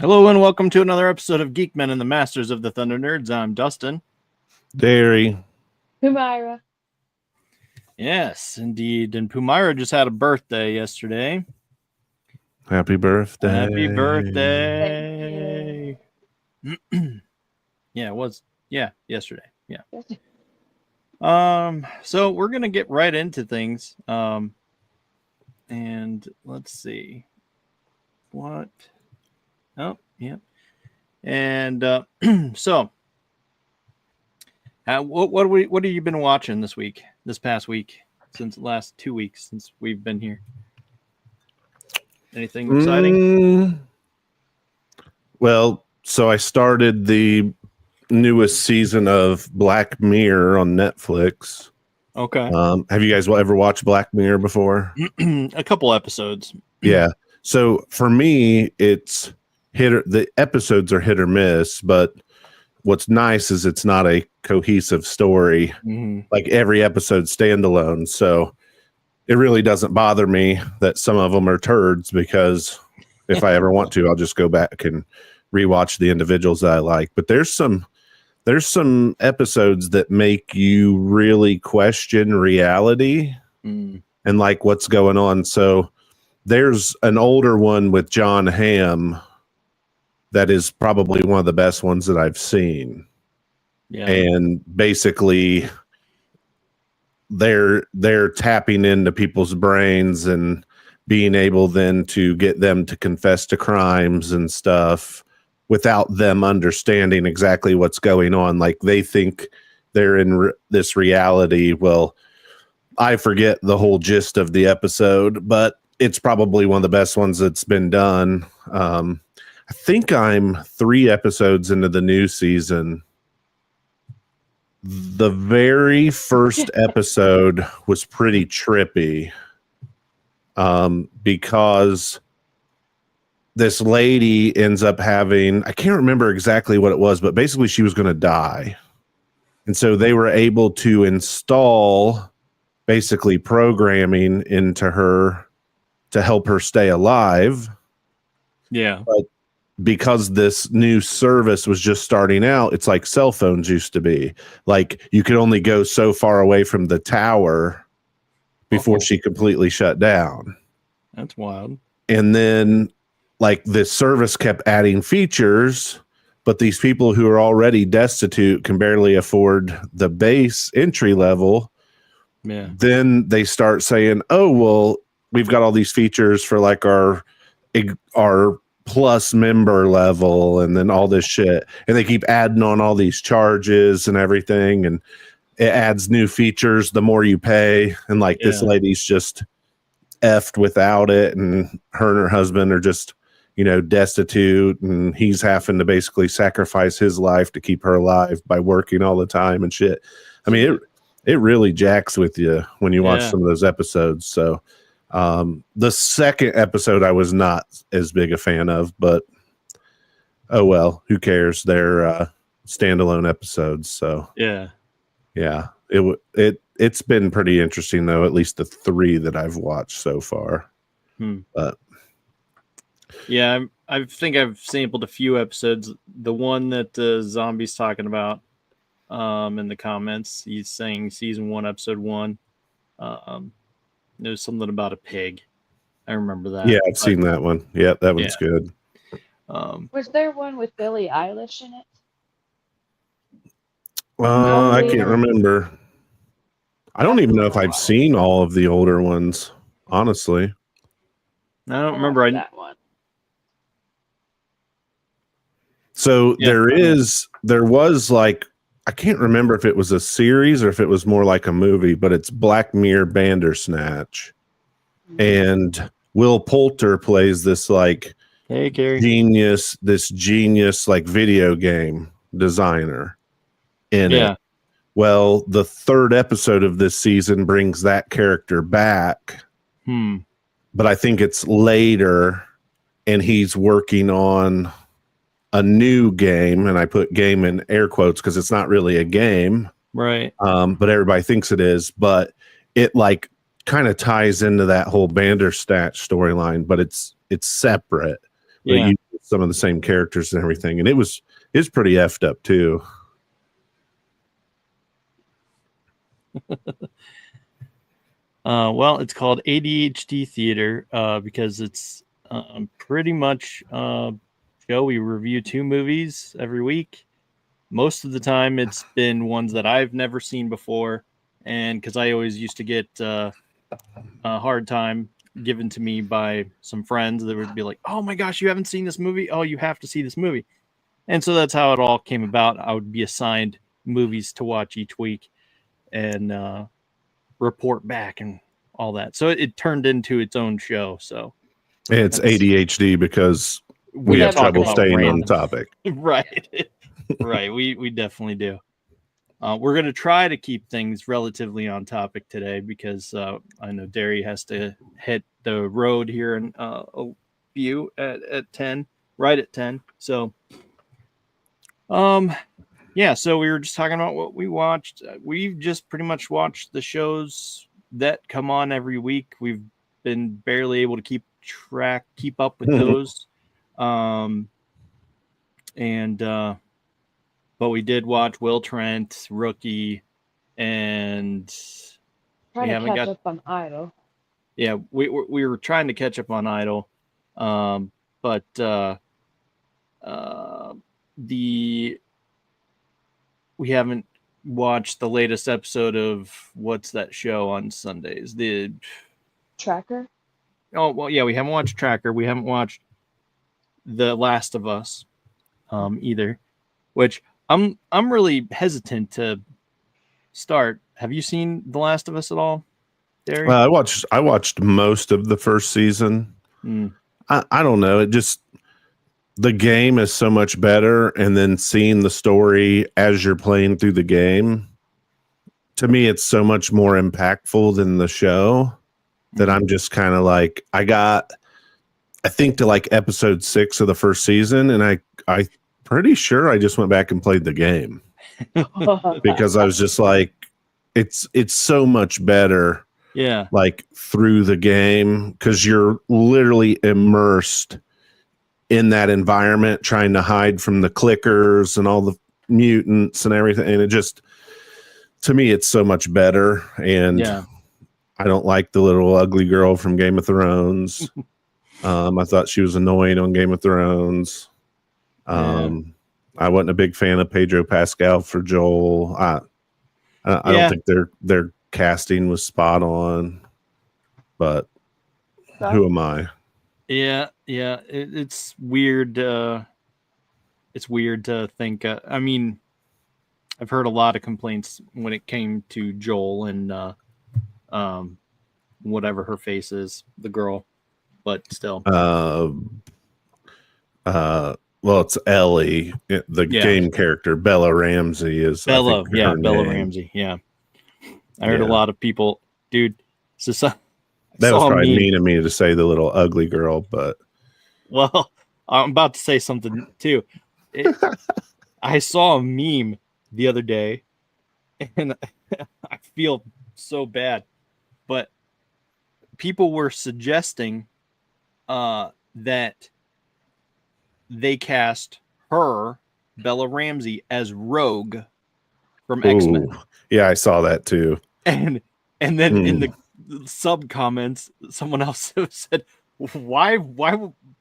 Hello and welcome to another episode of Geek-men and the Masters of the Thunder Nerds. I'm Dustin. Dairy. Humaira. Yes, indeed. And Pumaira just had a birthday yesterday. Happy birthday. Happy birthday. Yeah, it was. Yeah, yesterday. Yeah. So we're going to get right into things. And let's see. What? Oh, yeah. And so what have you been watching this past week, since the last 2 weeks since we've been here? Anything exciting? Well, so I started the newest season of Black Mirror on Netflix. Okay. Have you guys ever watched Black Mirror before? A couple episodes. Yeah. So for me, it's the episodes are hit or miss, but what's nice is it's not a cohesive story. Mm-hmm. Like every episode standalone. So it really doesn't bother me that some of them are turds, because if I ever want to, I'll just go back and rewatch the individuals that I like. But there's some episodes that make you really question reality and like what's going on. So there's an older one with John Hamm that is probably one of the best ones that I've seen. Yeah. And basically they're tapping into people's brains and being able then to get them to confess to crimes and stuff without them understanding exactly what's going on. Like they think they're in this reality. Well, I forget the whole gist of the episode, but it's probably one of the best ones that's been done. I think I'm 3 episodes into the new season. The very first episode was pretty trippy because this lady ends up having, I can't remember exactly what it was, but basically she was going to die. And so they were able to install basically programming into her to help her stay alive. Yeah. But because this new service was just starting out, it's like cell phones used to be. Like you could only go so far away from the tower before she completely shut down. That's wild. And then like this service kept adding features, but these people who are already destitute can barely afford the base entry level. Yeah. Then they start saying, oh, well, we've got all these features for like our plus member level and then all this shit. And they keep adding on all these charges and everything. And it adds new features the more you pay. And like this lady's just effed without it. And her husband are just, destitute. And he's having to basically sacrifice his life to keep her alive by working all the time and shit. I mean, it really jacks with you when you watch some of those episodes. So the second episode I was not as big a fan of, but oh well, who cares? They're standalone episodes. So yeah, it's been pretty interesting though, at least the 3 that I've watched so far. But yeah, I think I've sampled a few episodes. The one that Zombie's talking about in the comments, he's saying season 1, episode 1. There's something about a pig. I remember that. Yeah, I've seen that one. Yeah, that one's good. Was there one with Billie Eilish in it? I can't remember. I don't even know if I've seen all of the older ones, honestly. I don't remember. That one. So there was like, I can't remember if it was a series or if it was more like a movie, but it's Black Mirror Bandersnatch. And Will Poulter plays this like genius like video game designer in it. Well, the 3rd episode of this season brings that character back. But I think it's later and he's working on a new game, and I put game in air quotes because it's not really a game, right? But everybody thinks it is. But it like kind of ties into that whole Bandersnatch storyline, but it's separate. but Yeah. you some of the same characters and everything, and it's pretty effed up too. Well, it's called ADHD Theater because it's pretty much show. We review 2 movies every week. Most of the time, it's been ones that I've never seen before, and because I always used to get a hard time given to me by some friends that would be like, "Oh my gosh, you haven't seen this movie? Oh, you have to see this movie." And so that's how it all came about. I would be assigned movies to watch each week and report back and all that. So it turned into its own show. So It's ADHD because we have trouble staying on topic. Right. Right. We definitely do. We're going to try to keep things relatively on topic today because I know Derry has to hit the road here in a few at 10, right at 10. So, yeah, so we were just talking about what we watched. We've just pretty much watched the shows that come on every week. We've been barely able to keep up with those. But we did watch Will Trent, Rookie, and trying to catch up on Idol. Yeah, we were trying to catch up on Idol, but we haven't watched the latest episode of what's that show on Sundays? The Tracker. Oh well, yeah, we haven't watched Tracker. We haven't watched The Last of Us, either. Which I'm really hesitant to start. Have you seen The Last of Us at all, Derry? I watched most of the first season. I don't know. It just the game is so much better, and then seeing the story as you're playing through the game, to me, it's so much more impactful than the show that I'm just kind of like, I think to like episode 6 of the first season, and I pretty sure I just went back and played the game because I was just like, it's so much better. Yeah. Like through the game, because you're literally immersed in that environment, trying to hide from the clickers and all the mutants and everything. And it just, to me, it's so much better. And I don't like the little ugly girl from Game of Thrones. I thought she was annoying on Game of Thrones. I wasn't a big fan of Pedro Pascal for Joel. I don't think their casting was spot on, but who am I? It's weird. It's weird to think. I mean, I've heard a lot of complaints when it came to Joel and whatever her face is, the girl, but still. Well, it's Ellie, the game character. Bella Ramsey is Bella. Bella Ramsey. Yeah. I heard a lot of people, dude. That was probably mean of me to say the little ugly girl, but well, I'm about to say something too. I saw a meme the other day, and I feel so bad, but people were suggesting that they cast her, Bella Ramsey, as Rogue from X-Men. Yeah, I saw that too. And then in the sub comments, someone else said, "Why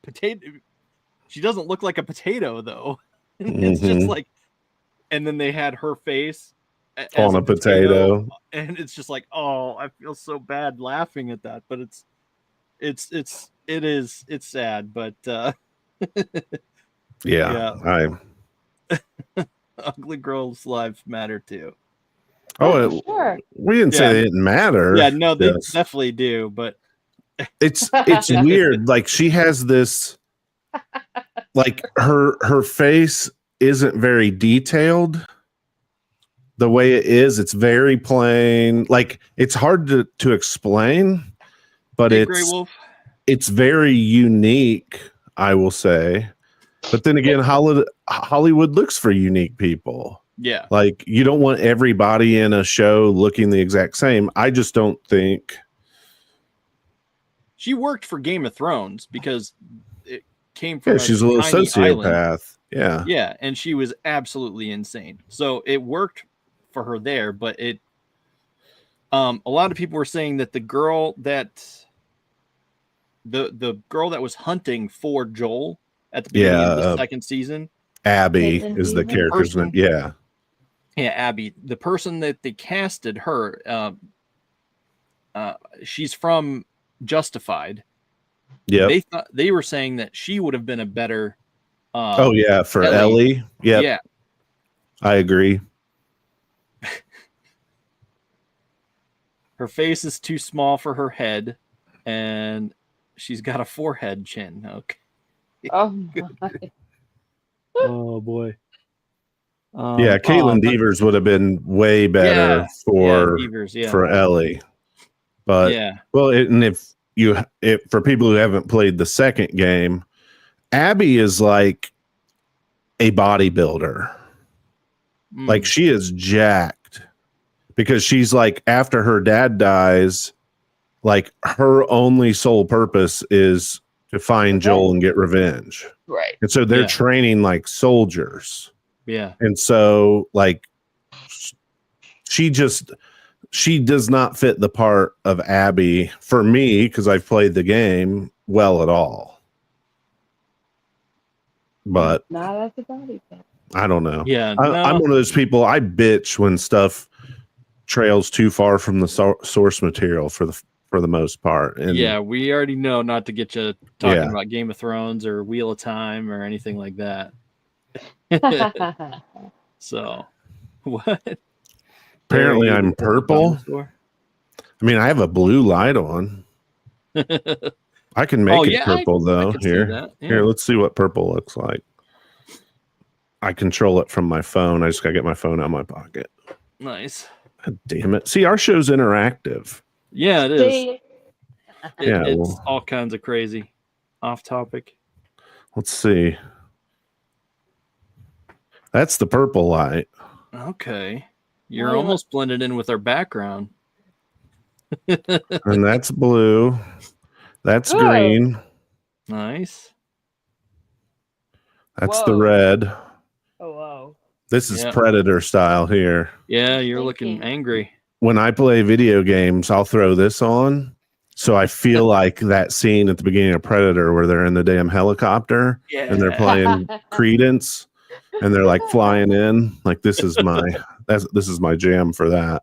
potato? She doesn't look like a potato, though." It's just like, and then they had her face on a potato, and it's just like, oh, I feel so bad laughing at that, but it's sad, but ugly girls' lives matter too. Sure. We didn't say they didn't matter. Yeah, no, they definitely do, but it's weird. Like she has this, like her face isn't very detailed. The way it is, it's very plain. Like it's hard to explain, but it's very unique, I will say. But then again, Hollywood looks for unique people. Yeah. Like you don't want everybody in a show looking the exact same. I just don't think she worked for Game of Thrones because came from Yeah, she's a little tiny island. sociopath. Yeah. Yeah, and she was absolutely insane. So it worked for her there, but it a lot of people were saying that the girl that was hunting for Joel at the beginning of the second season, Abby is the character's name. Yeah. Yeah, Abby. The person that they casted her, she's from Justified. Yeah. They were saying that she would have been a better for Ellie. Yep. Yeah. I agree. Her face is too small for her head, and she's got a forehead chin. Okay. Oh my. Oh boy. Caitlin Devers would have been way better for Ellie. But for people who haven't played the second game, Abby is like a bodybuilder. Like she is jacked because she's like, after her dad dies, like her only sole purpose is to find Joel and get revenge. Right. And so they're training like soldiers. Yeah. And so like she does not fit the part of Abby for me, because I've played the game, well at all. But not as a body part. I don't know. Yeah, I'm one of those people. I bitch when stuff trails too far from the source material for the most part. And yeah, we already know not to get you talking about Game of Thrones or Wheel of Time or anything like that. So, what? Apparently, I'm purple. I mean, I have a blue light on. I can make it purple though. Here, let's see what purple looks like. I control it from my phone. I just gotta get my phone out of my pocket. Nice. God damn it! See, our show's interactive. Yeah, it is. It's all kinds of crazy. Off topic. Let's see. That's the purple light. Okay. You're almost blended in with our background. And that's blue. That's green. Nice. That's the red. Oh, wow. This is Predator style here. Yeah, you're looking angry. When I play video games, I'll throw this on. So I feel like that scene at the beginning of Predator where they're in the damn helicopter and they're playing Credence and they're like flying in. Like this is my jam for that.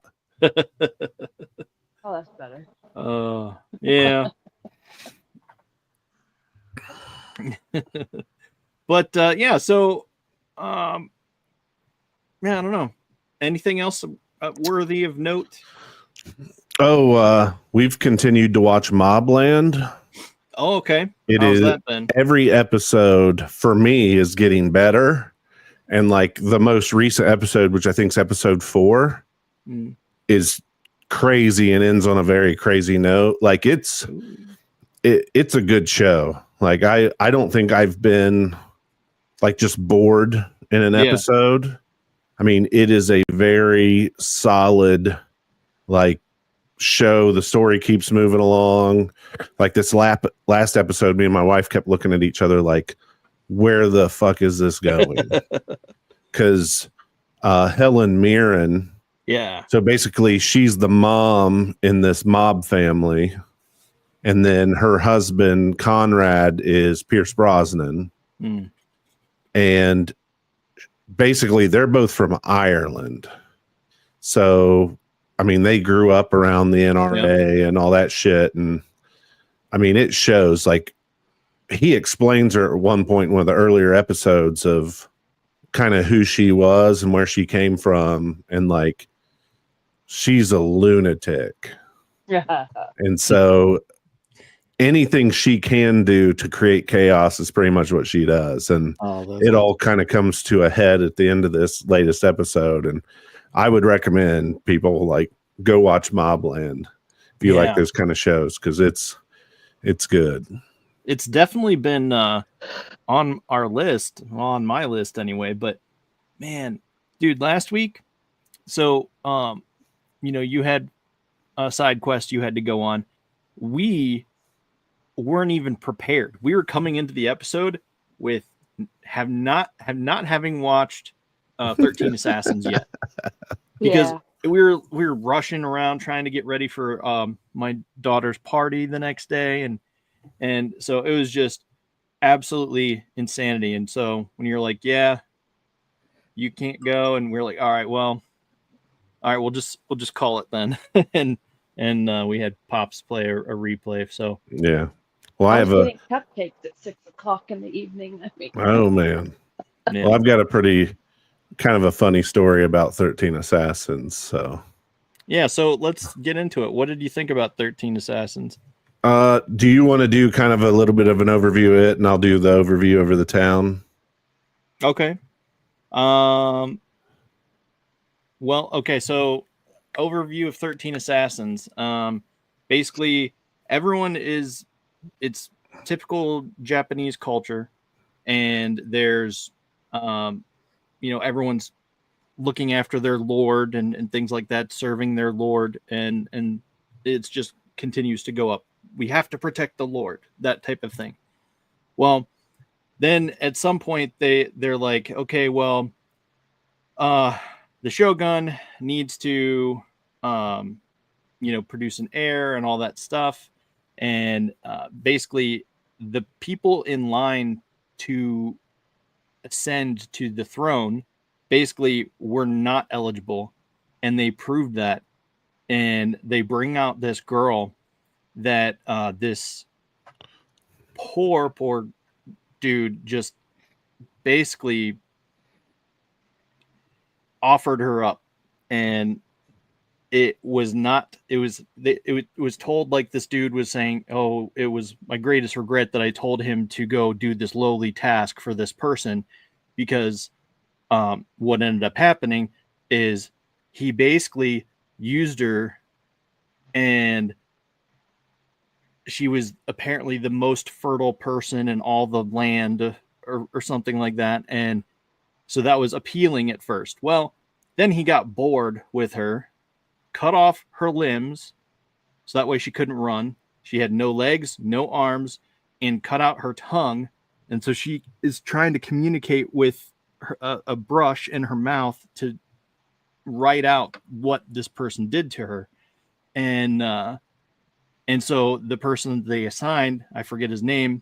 Oh, that's better. Yeah. But so I don't know. Anything else worthy of note? We've continued to watch Mobland. Oh, okay. How's that been? Every episode for me is getting better. And like the most recent episode, which I think is episode 4, is crazy and ends on a very crazy note. Like it's a good show. Like I don't think I've been like just bored in an episode. I mean, it is a very solid like show. The story keeps moving along. Like this last episode, me and my wife kept looking at each other like, where the fuck is this going? Because Helen Mirren, so basically she's the mom in this mob family, and then her husband Conrad is Pierce Brosnan, and basically they're both from Ireland. So I mean, they grew up around the NRA and all that shit, and I mean, it shows. Like he explains her at one point in one of the earlier episodes of kind of who she was and where she came from, and like she's a lunatic. And so anything she can do to create chaos is pretty much what she does. And it all kind of comes to a head at the end of this latest episode. And I would recommend people like go watch Mobland if you like those kind of shows, because it's good. It's definitely been on our list, on my list anyway. But man, dude, last week, so you had a side quest you had to go on. We weren't even prepared. We were coming into the episode with have not having watched 13 Assassins yet, because we were rushing around trying to get ready for my daughter's party the next day, and so it was just absolutely insanity. And so when you're like, yeah, you can't go, and we're like, all right, we'll just call it then. and we had Pops play a replay. So yeah. Well, I I was have getting cupcakes at 6 o'clock in the evening. I mean, oh man. yeah. Well, I've got a pretty kind of a funny story about 13 Assassins. So yeah, so let's get into it. What did you think about 13 Assassins? Do you want to do kind of a little bit of an overview of it, and I'll do the overview over the town? Okay. Well, okay, so overview of 13 Assassins. Basically, it's typical Japanese culture, and there's, everyone's looking after their lord and things like that, serving their lord, and it's just continues to go up. We have to protect the lord, that type of thing. Well, then at some point they're like, okay, well, the shogun needs to produce an heir and all that stuff, and basically the people in line to ascend to the throne basically were not eligible, and they proved that. And they bring out this girl that this poor dude just basically offered her up, and it was told, like, this dude was saying, oh, it was my greatest regret that I told him to go do this lowly task for this person, because what ended up happening is he basically used her, and she was apparently the most fertile person in all the land, or something like that. And so that was appealing at first. Well, then he got bored with her, cut off her limbs so that way she couldn't run. She had no legs, no arms, and cut out her tongue. And so she is trying to communicate with a brush in her mouth to write out what this person did to her. And so the person they assigned, I forget his name,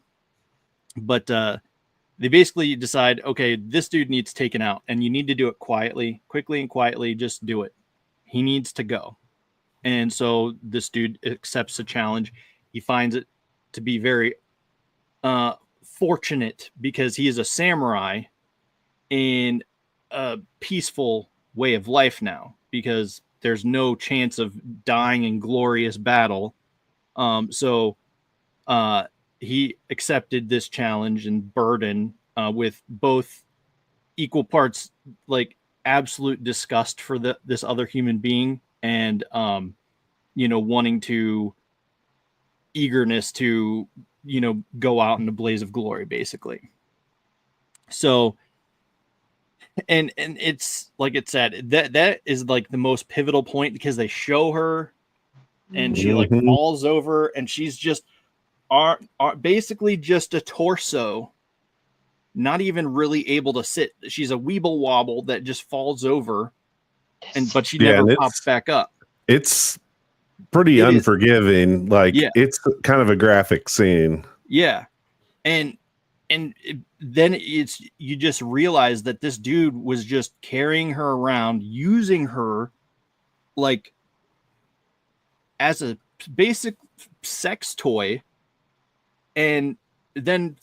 but they basically decide, okay, this dude needs taken out, and you need to do it quickly and quietly. Just do it. He needs to go. And so this dude accepts the challenge. He finds it to be very fortunate, because he is a samurai in a peaceful way of life now, because there's no chance of dying in glorious battle. So he accepted this challenge and burden with both equal parts, like absolute disgust for this other human being, and wanting to eagerness to go out in a blaze of glory, basically. So and it's like it said, that is like the most pivotal point, because they show her and she like falls over, and she's just are basically just a torso, not even really able to sit. She's a weeble wobble that just falls over, but she never pops back up. It's pretty unforgiving. It's kind of a graphic scene. Yeah. And then you just realize that this dude was just carrying her around, using her like as a basic sex toy. And then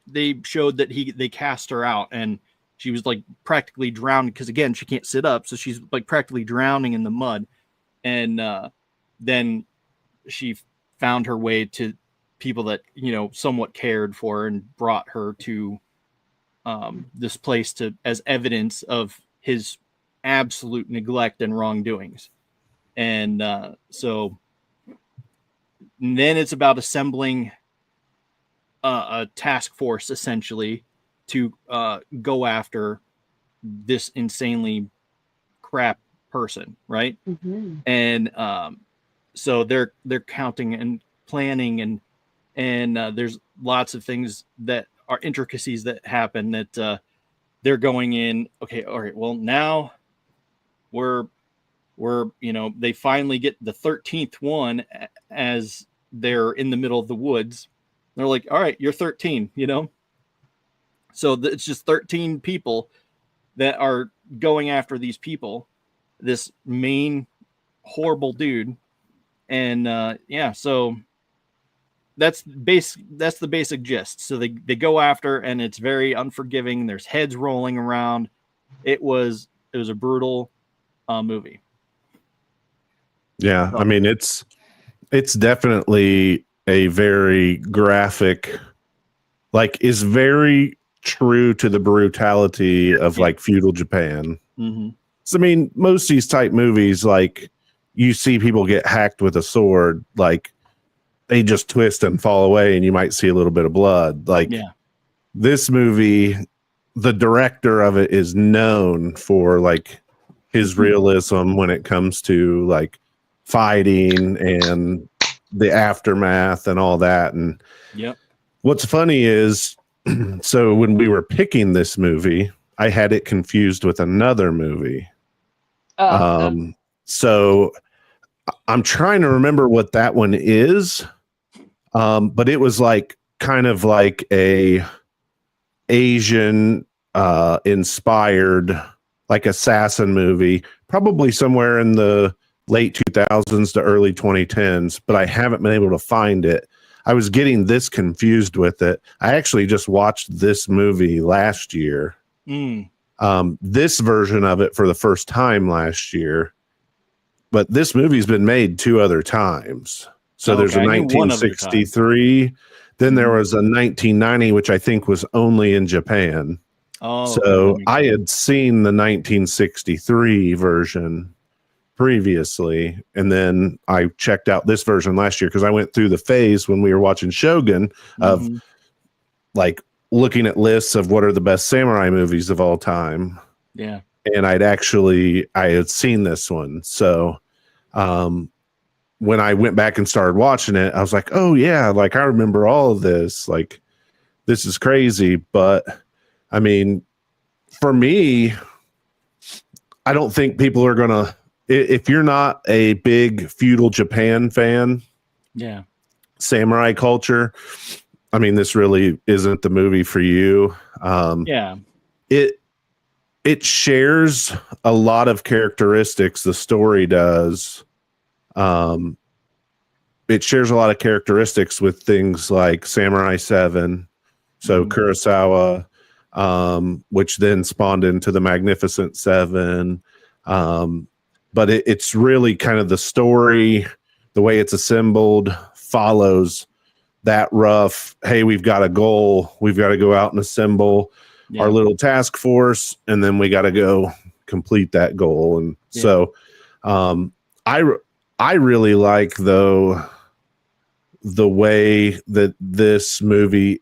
they showed that they cast her out, and she was like practically drowning, because again, she can't sit up, so she's like practically drowning in the mud. And then she found her way to people that somewhat cared for her, and brought her to this place as evidence of his absolute neglect and wrongdoings. And so then it's about assembling a task force, essentially, to go after this insanely crap person, right? Mm-hmm. And so they're counting and planning, and there's lots of things that are intricacies that happen that they're going in. Okay, all right. Well, now we're they finally get the 13th one as they're in the middle of the woods. They're like, all right, you're 13, So it's just 13 people that are going after these people, this main horrible dude. And so that's the basic gist. So they go after, and it's very unforgiving. There's heads rolling around. It was a brutal movie. Yeah, I mean it's definitely a very graphic, like is very true to the brutality of like feudal Japan. Mm-hmm. So I mean, most of these type movies, like you see people get hacked with a sword, like they just twist and fall away, and you might see a little bit of blood. Like this movie, the director of it is known for like his realism when it comes to like fighting and the aftermath and all that. And what's funny is, so when we were picking this movie, I had it confused with another movie. So I'm trying to remember what that one is. But it was like kind of like a Asian inspired like assassin movie, probably somewhere in the late 2000s to early 2010s, but I haven't been able to find it. I was getting this confused with it. I actually just watched this movie last year. This version of it for the first time last year, but this movie's been made 2 other times. So there's a 1963, then there was a 1990, which I think was only in Japan. So I had seen the 1963 version previously, and then I checked out this version last year because I went through the phase when we were watching Shogun of like looking at lists of what are the best samurai movies of all time. Yeah. And I had seen this one. So when I went back and started watching it, I was like, oh yeah, like I remember all of this. Like this is crazy. But I mean, for me, I don't think people are gonna, if you're not a big feudal Japan fan, samurai culture, I mean, this really isn't the movie for you. It shares a lot of characteristics. The story does. It shares a lot of characteristics with things like Samurai 7, so Kurosawa, which then spawned into the Magnificent Seven. But it's really kind of the story, the way it's assembled, follows that rough, hey, we've got a goal, we've got to go out and assemble our little task force, and then we got to go complete that goal. And so I really like, though, the way that this movie,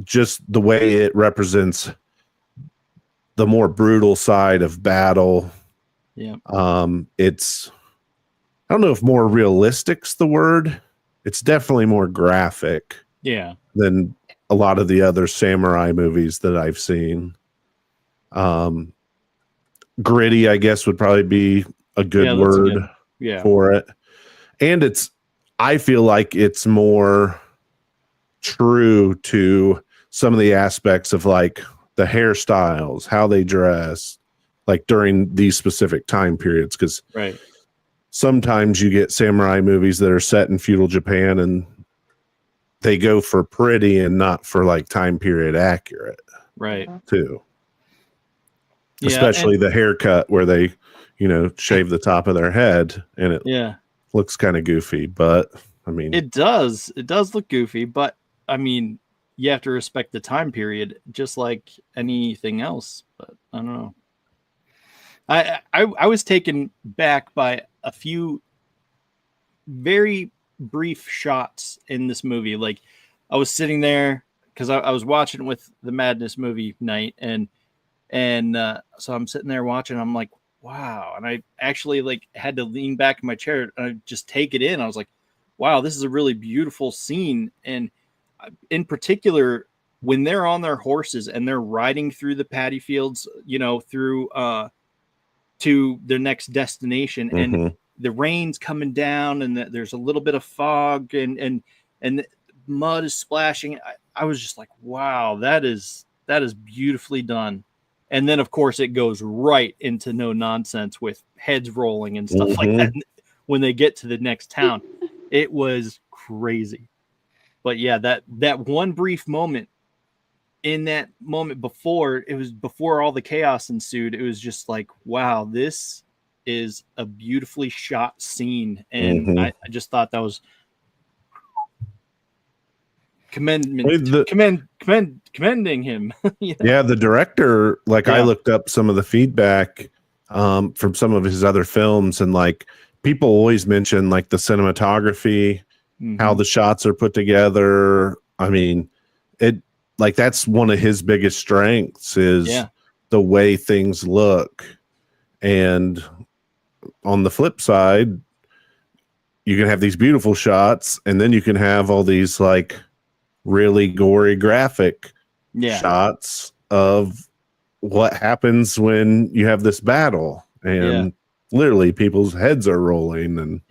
just the way it represents the more brutal side of battle. It's, I don't know if more realistic's the word. It's definitely more graphic than a lot of the other samurai movies that I've seen. Gritty, I guess, would probably be a good word for it. And I feel like it's more true to some of the aspects of like the hairstyles, how they dress, like during these specific time periods. Because sometimes you get samurai movies that are set in feudal Japan and they go for pretty and not for like time period accurate. Too. Especially the haircut where they, shave the top of their head and it looks kind of goofy, but I mean, it does look goofy, but I mean, you have to respect the time period just like anything else. But I don't know. I was taken back by a few very brief shots in this movie. Like I was sitting there because I was watching with the Madness movie night, and so I'm sitting there watching. I'm like, wow, and I actually like had to lean back in my chair and I just take it in. I was like, wow, this is a really beautiful scene. And in particular, when they're on their horses and they're riding through the paddy fields, through to their next destination, and the rain's coming down, and there's a little bit of fog, and the mud is splashing. I was just like, wow, that is beautifully done. And then, of course, it goes right into no nonsense with heads rolling and stuff like that when they get to the next town. It was crazy. But yeah, that one brief moment, in that moment before all the chaos ensued, it was just like, wow, this is a beautifully shot scene. And I just thought that was commending him. Yeah, the director, I looked up some of the feedback from some of his other films, and people always mention the cinematography, how the shots are put together. I mean, it that's one of his biggest strengths is the way things look. And on the flip side, you can have these beautiful shots, and then you can have all these really gory graphic shots of what happens when you have this battle, and literally people's heads are rolling. And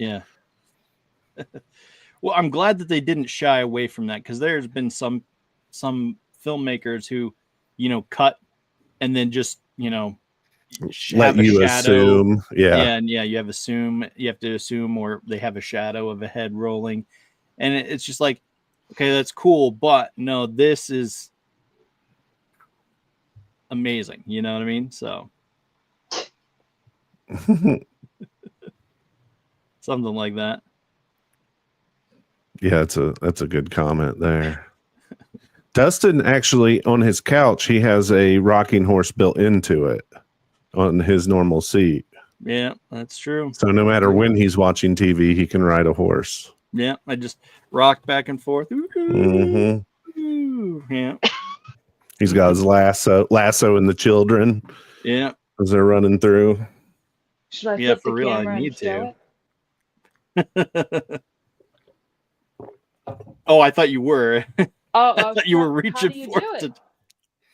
well, I'm glad that they didn't shy away from that, because there's been some filmmakers who cut and then just let you assume. You have to assume, or they have a shadow of a head rolling, and it's just like, okay, that's cool, but no, this is amazing. You know what I mean? So something like that. Yeah, that's a good comment there. Dustin actually, on his couch, he has a rocking horse built into it on his normal seat. Yeah, that's true. So no matter when he's watching TV, he can ride a horse. Yeah, I just rock back and forth. Yeah. He's got his lasso and the children. Yeah. As they're running through. Should I flip for the real, I camera need and to. show it? Oh, I thought you were. Oh, I thought you were reaching how do you for do it. it?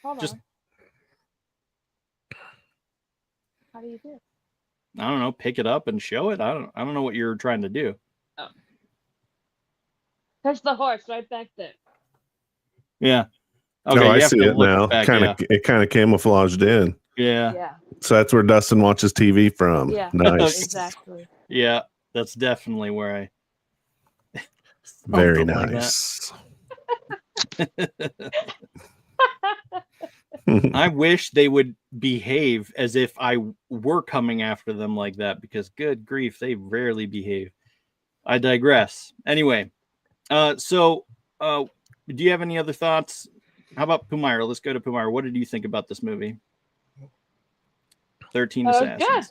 Hold just- on. How do you do it? I don't know. Pick it up and show it. I don't know what you're trying to do. Oh. There's the horse right back there. Yeah. Okay, I see it now. It kind of camouflaged in. Yeah. Yeah. So that's where Dustin watches TV from. Yeah. Nice. Exactly. Yeah, that's definitely where I. Very Something nice. I wish they would behave as if I were coming after them like that, because good grief, they rarely behave. I digress. Anyway, so do you have any other thoughts? How about Pumira? Let's go to Pumira. What did you think about this movie? 13 Assassins. Good.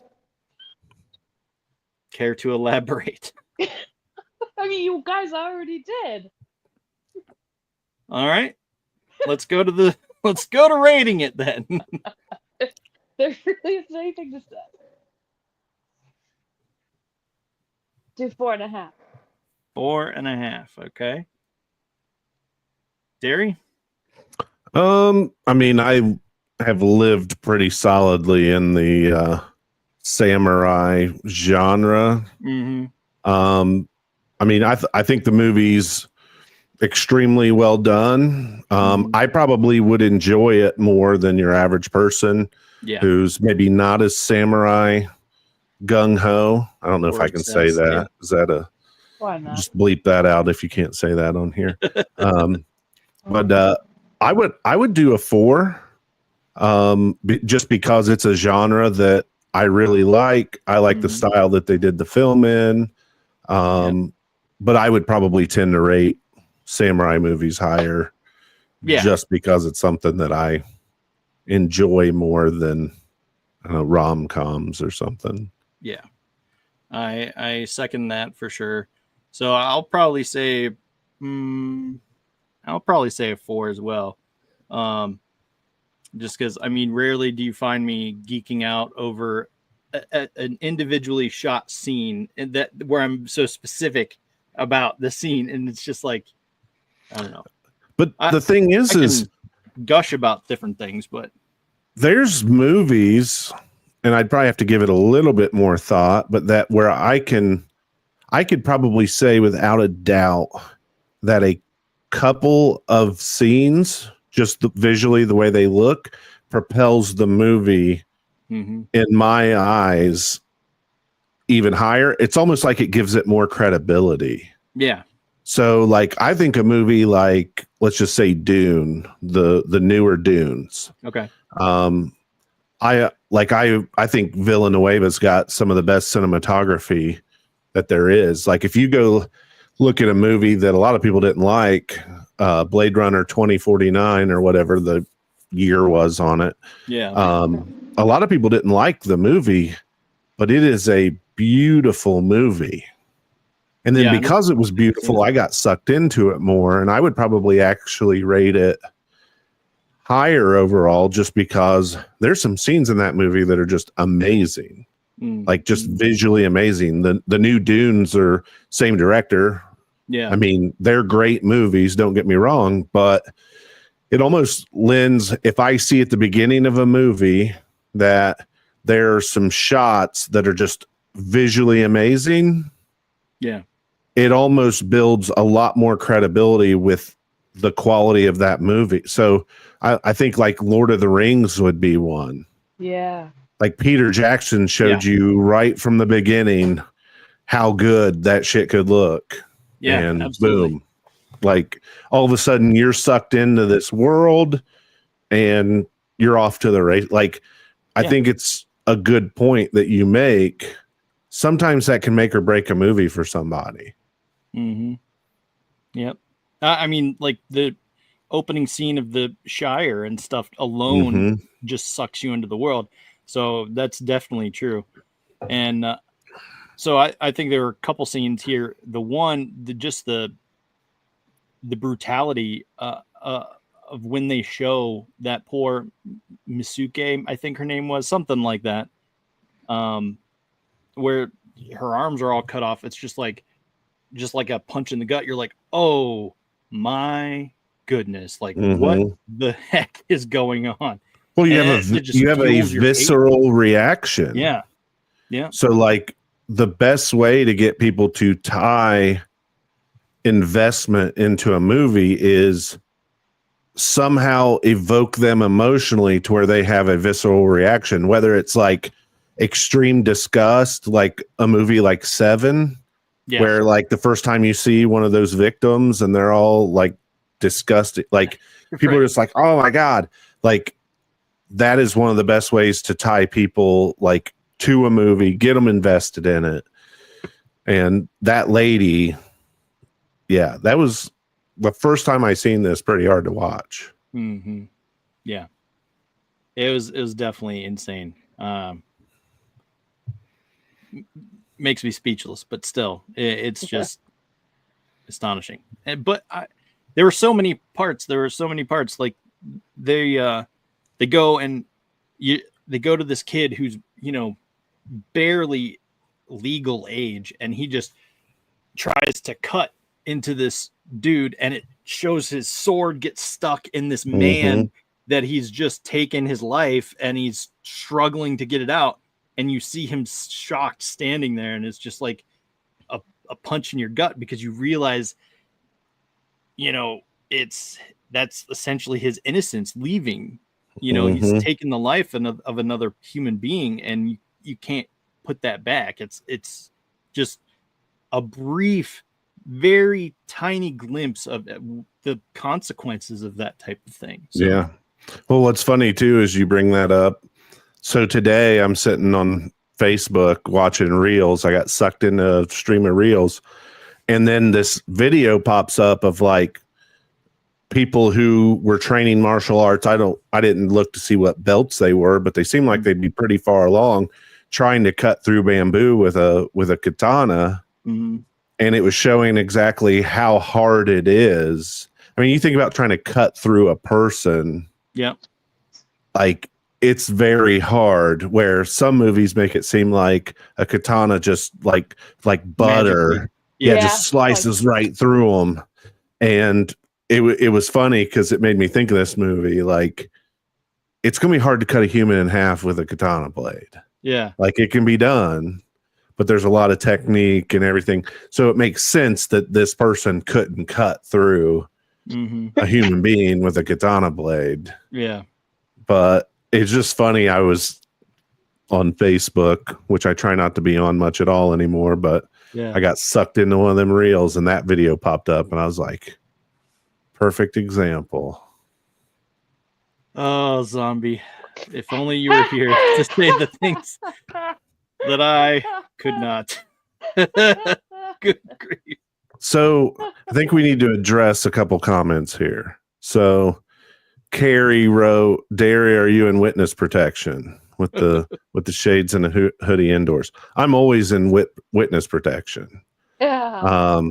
Care to elaborate? I mean, you guys already did. All right. Let's go to rating it then. There really isn't anything to say. Do 4.5. 4.5. Okay. Derry? I mean, I have lived pretty solidly in the samurai genre. Mm-hmm. I mean, I think the movie's extremely well done. I probably would enjoy it more than your average person who's maybe not as samurai gung-ho. I don't know if I can say that. Yeah. Is that why not? Just bleep that out if you can't say that on here. But I would do a 4, just because it's a genre that I really like. I like the style that they did the film in. But I would probably tend to rate samurai movies higher, just because it's something that I enjoy more than rom-coms or something. Yeah, I second that for sure. So I'll probably say a 4 as well. Just because, I mean, rarely do you find me geeking out over an individually shot scene, and that where I'm so specific about the scene, and it's just like, I don't know. But the thing is gush about different things, but there's movies, and I'd probably have to give it a little bit more thought, but that where I could probably say without a doubt that a couple of scenes, just visually the way they look, propels the movie in my eyes even higher. It's almost like it gives it more credibility. Yeah. So like I think a movie like, let's just say Dune, the newer Dunes. Okay. I think Villanueva's got some of the best cinematography that there is. Like if you go look at a movie that a lot of people didn't like, Blade Runner 2049 or whatever the year was on it. Yeah. A lot of people didn't like the movie, but it is a beautiful movie. And then because it was beautiful, I got sucked into it more, and I would probably actually rate it higher overall just because there's some scenes in that movie that are just amazing. Like just visually amazing. The new Dunes are same director. Yeah. I mean, they're great movies, don't get me wrong, but it almost lends, if I see at the beginning of a movie that there are some shots that are just visually amazing. Yeah. It almost builds a lot more credibility with the quality of that movie. So I think like Lord of the Rings would be one. Yeah. Like Peter Jackson showed you right from the beginning how good that shit could look. Yeah, and absolutely. Boom. Like all of a sudden you're sucked into this world and you're off to the race. Like I think it's a good point that you make. Sometimes that can make or break a movie for somebody. Yep. I mean, like the opening scene of the Shire and stuff alone just sucks you into the world. So that's definitely true. And so I think there were a couple scenes here. The one, the brutality of when they show that poor Misuke, I think her name was, something like that, where her arms are all cut off. It's just like a punch in the gut. You're like, oh my goodness, like what the heck is going on? Well, you have a visceral reaction. Yeah. So like the best way to get people to tie investment into a movie is somehow evoke them emotionally to where they have a visceral reaction, whether it's like extreme disgust, like a movie like Seven, where like the first time you see one of those victims and they're all like disgusted, like people are just like, oh my God, like that is one of the best ways to tie people like to a movie, get them invested in it. And that lady, that was the first time I seen this, pretty hard to watch. Yeah, it was definitely insane. Makes me speechless, but still, it's just astonishing. But there were so many parts. Like they go and they go to this kid who's barely legal age, and he just tries to cut into this dude, and it shows his sword get stuck in this man that he's just taken his life, and he's struggling to get it out. And you see him shocked standing there, and it's just like a punch in your gut, because you realize, that's essentially his innocence leaving. He's taken the life of another human being, and you can't put that back. It's just a brief, very tiny glimpse of the consequences of that type of thing. So. Yeah. Well, what's funny too is you bring that up. So today I'm sitting on Facebook watching Reels. I got sucked into a stream of Reels, and then this video pops up of like people who were training martial arts. I didn't look to see what belts they were, but they seemed like they'd be pretty far along, trying to cut through bamboo with a katana. And it was showing exactly how hard it is. I mean, you think about trying to cut through a person. Yeah. Like, it's very hard, where some movies make it seem like a katana just like butter. Yeah, just slices right through them. And it was funny because it made me think of this movie. Like, it's going to be hard to cut a human in half with a katana blade. Yeah. Like, it can be done, but there's a lot of technique and everything. So it makes sense that this person couldn't cut through a human being with a katana blade. Yeah. But it's just funny. I was on Facebook, which I try not to be on much at all anymore, but I got sucked into one of them reels and that video popped up and I was like, perfect example. Oh, zombie. If only you were here to say the things that I could not. Good grief. So I think we need to address a couple comments here. So Carrie wrote, Derry, are you in witness protection with the shades and the hoodie indoors? I'm always in witness protection. Yeah.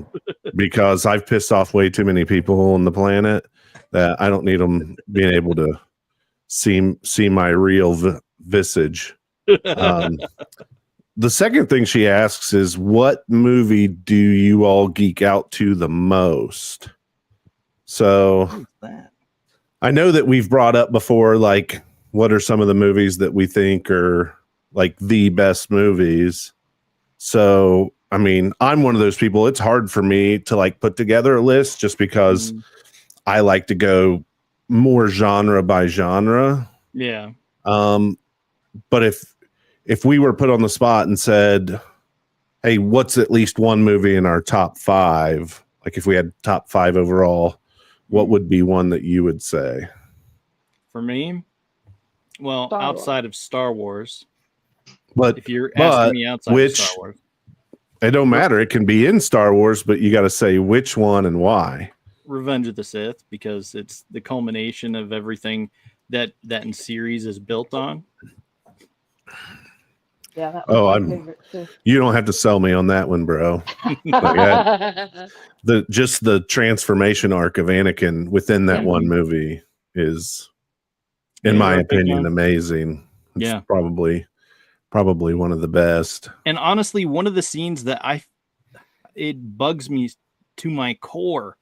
Because I've pissed off way too many people on the planet that I don't need them being able to see my real visage. The second thing she asks is, what movie do you all geek out to the most? So I know that we've brought up before, like, what are some of the movies that we think are like the best movies? So, I mean, I'm one of those people. It's hard for me to like put together a list just because I like to go more genre by genre. Yeah. But if we were put on the spot and said, hey, what's at least one movie in our top 5? Like if we had top 5 overall, what would be one that you would say? For me, well, outside of Star Wars. But if you're asking me outside of Star Wars, it don't matter. It can be in Star Wars, but you got to say which one and why. Revenge of the Sith, because it's the culmination of everything that in series is built on. Yeah, that was my favorite too. You don't have to sell me on that one, bro. Just the transformation arc of Anakin within that one movie is, in my opinion, amazing. It's probably one of the best. And honestly, one of the scenes that it bugs me to my core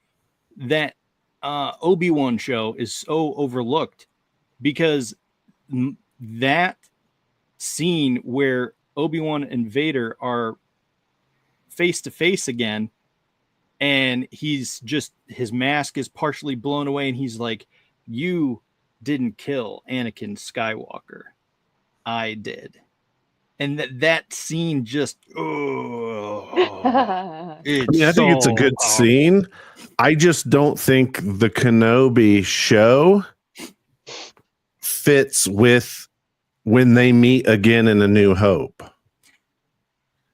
that Obi-Wan show is so overlooked, because that scene where Obi-Wan and Vader are face to face again, and his mask is partially blown away, and he's like, you didn't kill Anakin Skywalker, I did. And that scene just, I think it's a good scene. I just don't think the Kenobi show fits with when they meet again in A New Hope.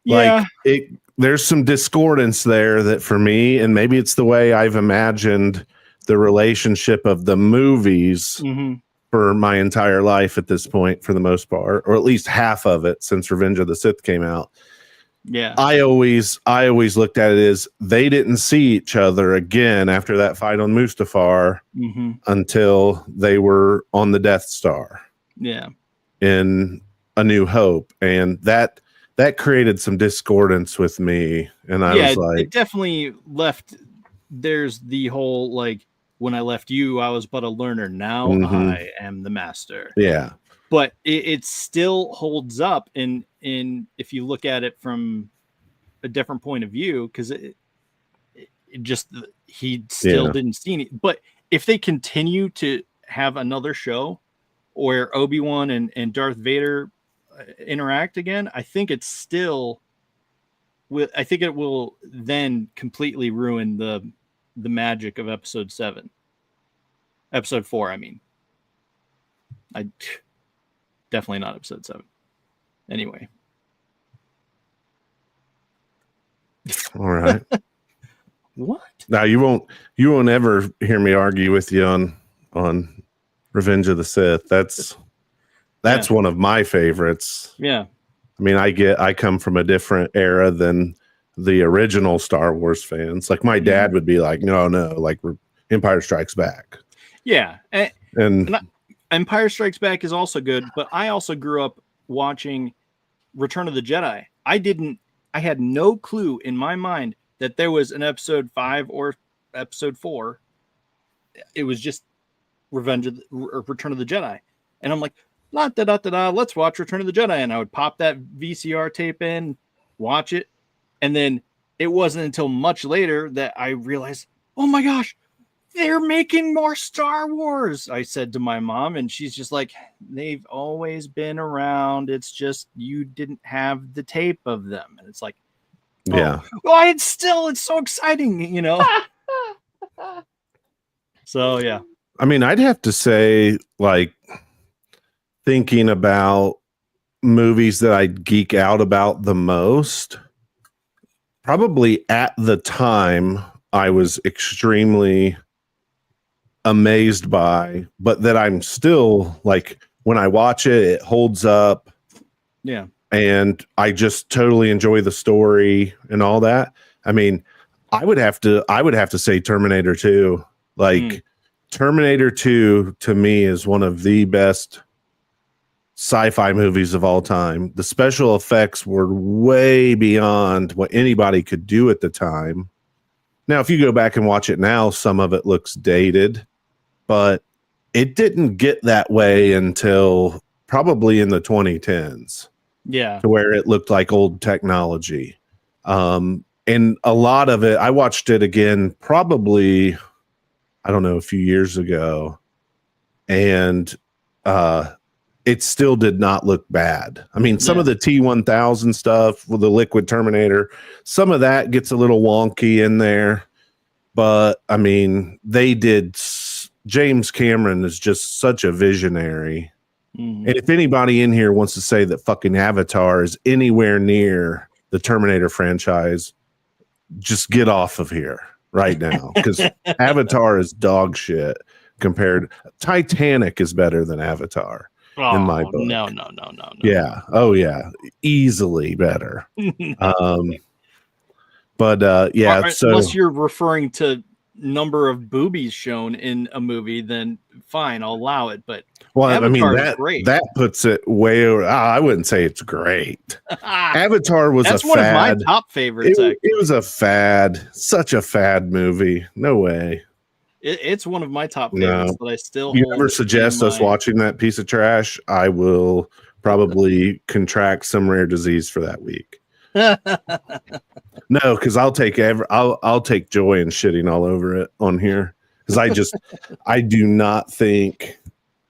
Yeah. Like there's some discordance there that for me, and maybe it's the way I've imagined the relationship of the movies for my entire life at this point, for the most part, or at least half of it since Revenge of the Sith came out. Yeah. I always looked at it as they didn't see each other again after that fight on Mustafar until they were on the Death Star. Yeah. In A New Hope. And that created some discordance with me. And I was like, it definitely left. There's the whole, like, when I left you, I was but a learner. Now I am the master. Yeah. But it still holds up in if you look at it from a different point of view, because he still didn't see any. But if they continue to have another show where Obi-Wan and Darth Vader interact again, I think it will then completely ruin the magic of episode 4. I mean, definitely not episode 7. Anyway. All right. What? Now you won't ever hear me argue with you on Revenge of the Sith. That's one of my favorites. Yeah. I mean, I come from a different era than the original Star Wars fans. Like my dad would be like, no, like Empire Strikes Back. Yeah. And Empire Strikes Back is also good, but I also grew up watching Return of the Jedi. I had no clue in my mind that there was an episode 5 or episode 4. It was just Return of the Jedi. And I'm like, let's watch Return of the Jedi. And I would pop that VCR tape in, watch it. And then it wasn't until much later that I realized, oh my gosh, they're making more Star Wars. I said to my mom, and she's just like, they've always been around. It's just you didn't have the tape of them. And it's like, oh, yeah. Well, it's so exciting, you know? So, yeah. I mean, I'd have to say, like, thinking about movies that I geek out about the most, probably at the time I was extremely amazed by, but that I'm still like, when I watch it, it holds up. Yeah. And I just totally enjoy the story and all that. I mean, I would have to say Terminator 2. Like, Terminator 2 to me is one of the best sci-fi movies of all time. The special effects were way beyond what anybody could do at the time. Now, if you go back and watch it now, some of it looks dated, but it didn't get that way until probably in the 2010s. Yeah. To where it looked like old technology. And a lot of it, I watched it again probably, I don't know, a few years ago, and it still did not look bad. I mean, some of the T-1000 stuff with the liquid Terminator, some of that gets a little wonky in there, but I mean, James Cameron is just such a visionary. And if anybody in here wants to say that fucking Avatar is anywhere near the Terminator franchise, just get off of here right now, because Avatar is dog shit compared. Titanic is better than Avatar in my book. No. Yeah. Oh yeah. Easily better. But yeah. So unless you're referring to number of boobies shown in a movie, then fine, I'll allow it. But Avatar is great. That puts it way over. I wouldn't say it's great. Avatar was That's a one fad. of my top favorites. It was a fad, such a fad movie. No way. It's one of my top favorites that I still. You ever suggest us watching that piece of trash? I will probably contract some rare disease for that week. No, because I'll take joy in shitting all over it on here, because I do not think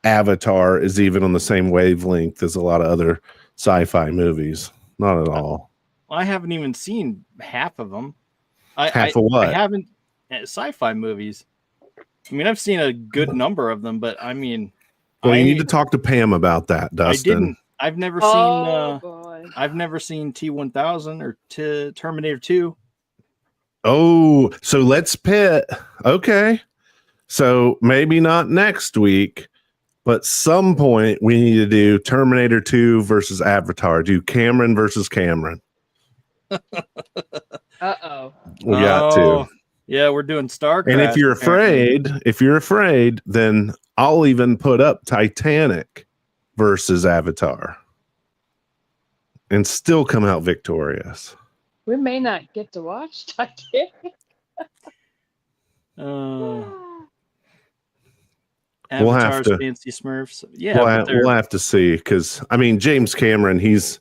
Avatar is even on the same wavelength as a lot of other sci-fi movies. Not at all. I haven't even seen half of them. Half of what? I haven't sci-fi movies. I mean, I've seen a good number of them, but I mean, well, you need to talk to Pam about that, Dustin. I've never seen. I've never seen T-1000 or Terminator 2. Oh, so let's pit. Okay, so maybe not next week, but some point we need to do Terminator 2 versus Avatar. Do Cameron versus Cameron. Uh-oh. We got to. Yeah, we're doing StarCraft. And if you're afraid, then I'll even put up Titanic versus Avatar and still come out victorious. We may not get to watch Titanic. Avatar's Fancy Smurfs. Yeah, we'll have to see, because I mean, James Cameron, he's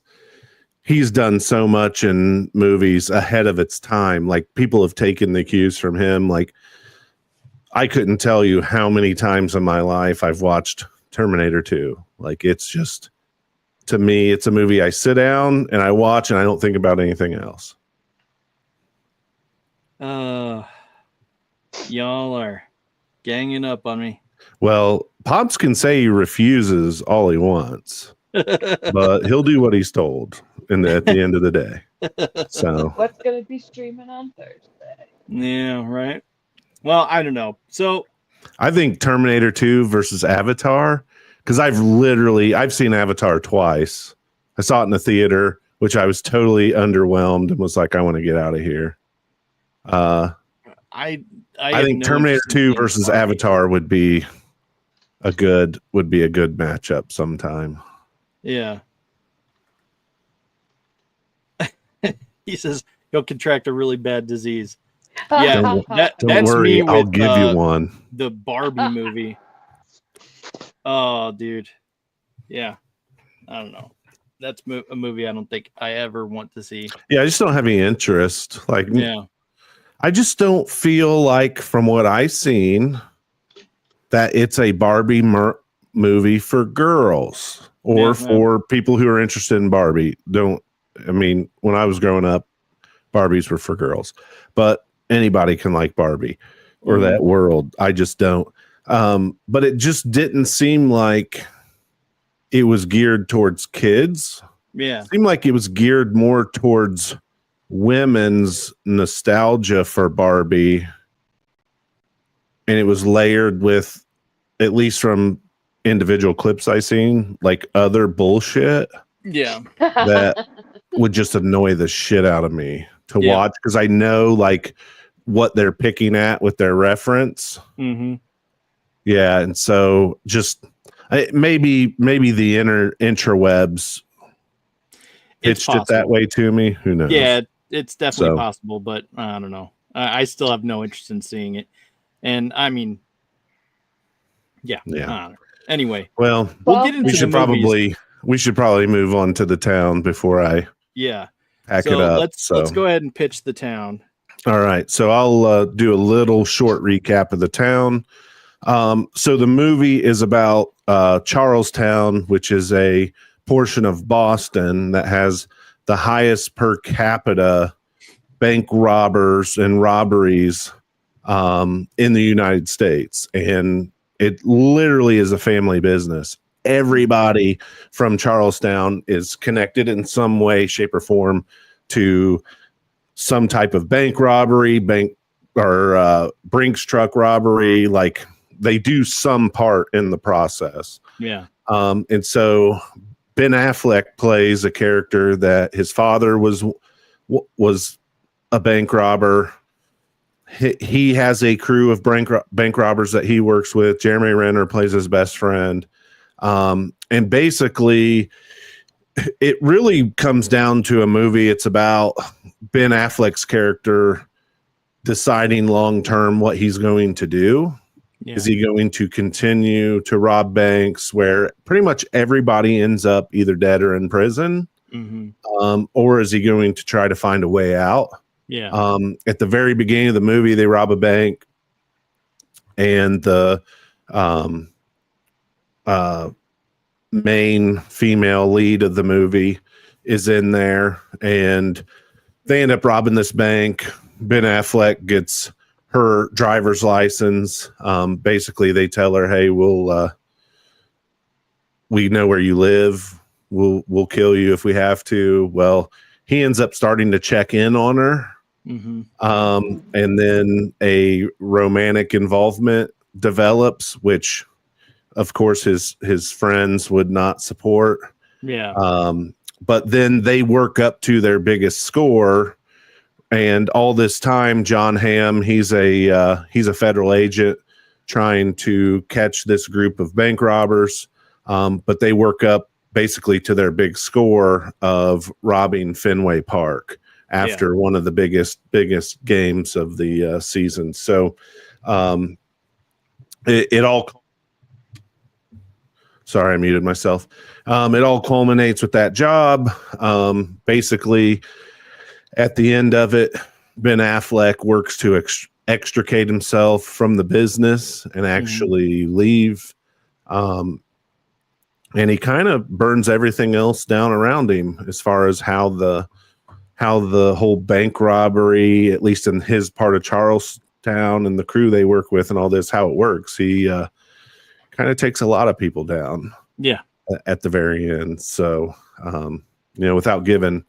done so much in movies ahead of its time. Like, people have taken the cues from him. Like, I couldn't tell you how many times in my life I've watched Terminator 2. Like, it's just, to me, it's a movie I sit down and I watch and I don't think about anything else. Y'all are ganging up on me. Well, Pops can say he refuses all he wants, but he'll do what he's told at the end of the day. So what's going to be streaming on Thursday? Yeah, right. Well, I don't know. So I think Terminator 2 versus Avatar, because I've seen Avatar twice. I saw it in the theater, which I was totally underwhelmed and was like, I want to get out of here. I think Terminator 2 versus Avatar would be a good matchup sometime. Yeah. He says, he'll contract a really bad disease. Yeah. That's worry, me with I'll give you one. The Barbie movie. Oh, dude. Yeah. I don't know. That's a movie I don't think I ever want to see. Yeah, I just don't have any interest. Like, yeah, I just don't feel like, from what I've seen, that it's a Barbie movie for girls or for people who are interested in Barbie. I mean, when I was growing up, Barbies were for girls, but anybody can like Barbie or that world. I just don't. But it just didn't seem like it was geared towards kids. Yeah. It seemed like it was geared more towards women's nostalgia for Barbie. And it was layered with, at least from individual clips I seen, like other bullshit. Yeah. That would just annoy the shit out of me to watch, because I know like what they're picking at with their reference. Mm-hmm. Yeah. And so just maybe the interwebs pitched it that way to me. Who knows? Yeah, it's definitely possible, but I don't know. I still have no interest in seeing it. And I mean, yeah. Anyway, well, we'll get into we should probably move on to the town before I pack it up. Let's go ahead and pitch the town. All right, so I'll do a little short recap of the town. So the movie is about Charlestown, which is a portion of Boston that has the highest per capita bank robbers and robberies in the United States. And it literally is a family business. Everybody from Charlestown is connected in some way, shape, or form to some type of bank robbery, Brinks truck robbery. Like, they do some part in the process. Yeah. And so Ben Affleck plays a character that his father was a bank robber. He has a crew of bank robbers that he works with. Jeremy Renner plays his best friend. And basically, it really comes down to a movie. It's about Ben Affleck's character deciding long-term what he's going to do. Yeah. Is he going to continue to rob banks where pretty much everybody ends up either dead or in prison? Mm-hmm. Or is he going to try to find a way out? Yeah. At the very beginning of the movie, they rob a bank, and the main female lead of the movie is in there, and they end up robbing this bank. Ben Affleck gets her driver's license. Basically, they tell her, "Hey, we know where you live. We'll kill you if we have to." Well, he ends up starting to check in on her. Mm-hmm. And then a romantic involvement develops, which, of course, his friends would not support. Yeah. But then they work up to their biggest score. And all this time, John Hamm, he's a federal agent trying to catch this group of bank robbers. But they work up basically to their big score of robbing Fenway Park after one of the biggest games of the season. So it all. Sorry, I muted myself. It all culminates with that job. Basically, at the end of it, Ben Affleck works to extricate himself from the business and actually leave. And he kind of burns everything else down around him as far as how the whole bank robbery, at least in his part of Charlestown and the crew they work with and all this, how it works. He kind of takes a lot of people down. Yeah. At the very end. So, without giving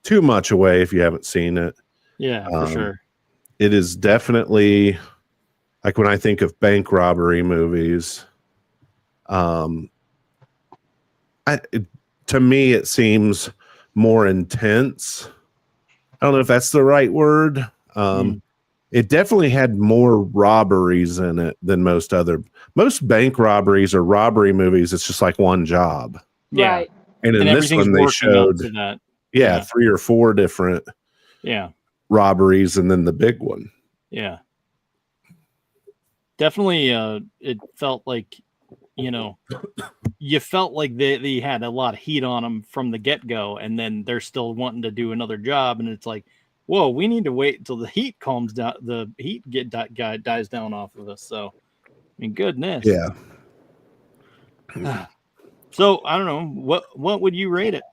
too much away, if you haven't seen it. Yeah, for sure. It is definitely, like, when I think of bank robbery movies, to me, it seems more intense. I don't know if that's the right word. It definitely had more robberies in it than most bank robberies or robbery movies. It's just like one job. Yeah. Right. And in this one, they showed 3 or 4 different. Yeah. robberies and then the big one. Yeah. Definitely, it felt like, you felt like they had a lot of heat on them from the get-go, and then they're still wanting to do another job, and it's like, whoa, we need to wait until the heat calms down, the heat dies down off of us. So, I mean, goodness. Yeah. So, I don't know, what would you rate it?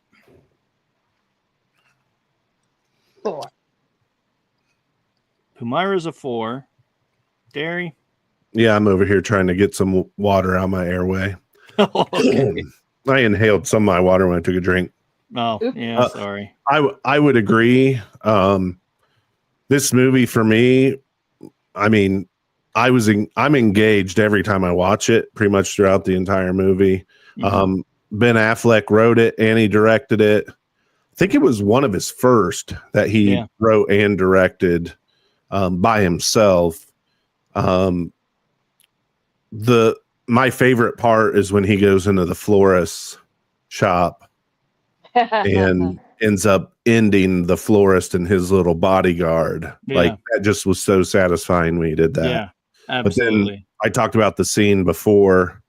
4. Humaira's a 4. Derry? Yeah, I'm over here trying to get some water out my airway. Okay. I inhaled some of my water when I took a drink. Oh, yeah, sorry. I would agree. This movie for me, I mean, I'm engaged every time I watch it, pretty much throughout the entire movie. Mhm. Ben Affleck wrote it and he directed it. I think it was one of his first that he wrote and directed by himself. My favorite part is when he goes into the florist shop and ends up ending the florist and his little bodyguard. Yeah. Like, that just was so satisfying when he did that. Yeah, absolutely. But then I talked about the scene before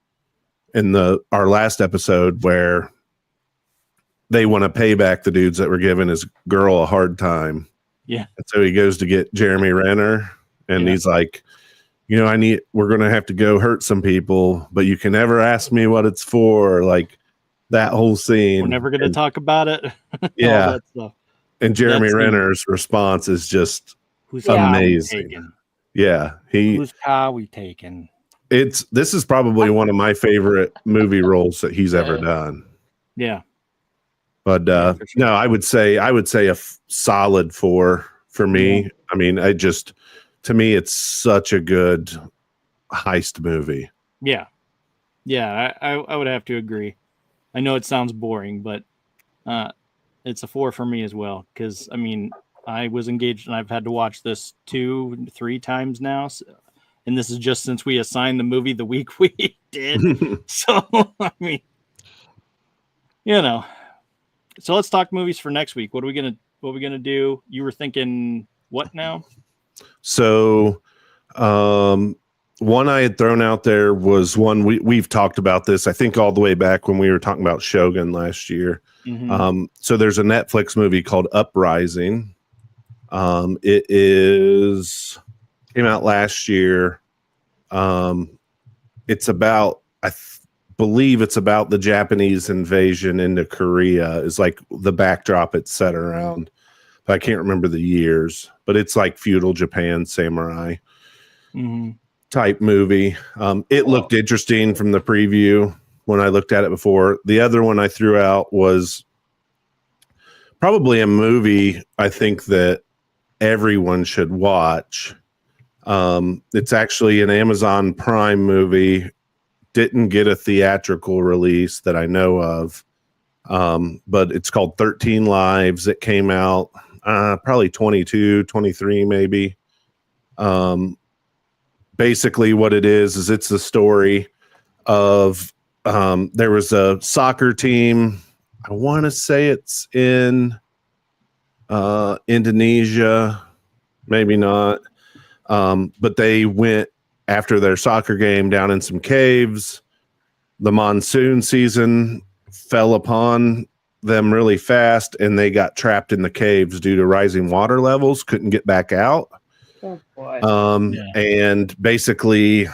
in our last episode where they want to pay back the dudes that were giving his girl a hard time. Yeah. And so he goes to get Jeremy Renner and he's like, we're going to have to go hurt some people, but you can never ask me what it's for. Like, that whole scene. We're never going to talk about it. Yeah. All that stuff. And Jeremy Renner's response is just amazing. Yeah. Whose car we taking? This is probably one of my favorite movie roles that he's ever done. Yeah. But for sure. no, I would say a solid 4 for me. Yeah. I mean, to me, it's such a good heist movie. Yeah. Yeah, I would have to agree. I know it sounds boring, but it's a 4 for me as well. Because, I mean, I was engaged and I've had to watch this 2-3 times now. And this is just since we assigned the movie the week we did. So, I mean, So let's talk movies for next week. What are we gonna do? You were thinking what now? So, one I had thrown out there was one we've talked about this, I think, all the way back when we were talking about Shogun last year. Mm-hmm. So there's a Netflix movie called Uprising. It came out last year. It's about, believe it's about the Japanese invasion into Korea is like the backdrop it's set around. But I can't remember the years, but it's like feudal Japan, samurai type movie. It looked interesting from the preview when I looked at it before. The other one I threw out was probably a movie I think that everyone should watch. It's actually an Amazon Prime movie. Didn't get a theatrical release that I know of. But it's called 13 Lives. It came out probably 22, 23 maybe. Basically what it is it's the story of there was a soccer team. I want to say it's in Indonesia, maybe not. But they went after their soccer game down in some caves. The monsoon season fell upon them really fast and they got trapped in the caves due to rising water levels, couldn't get back out. Oh boy. And basically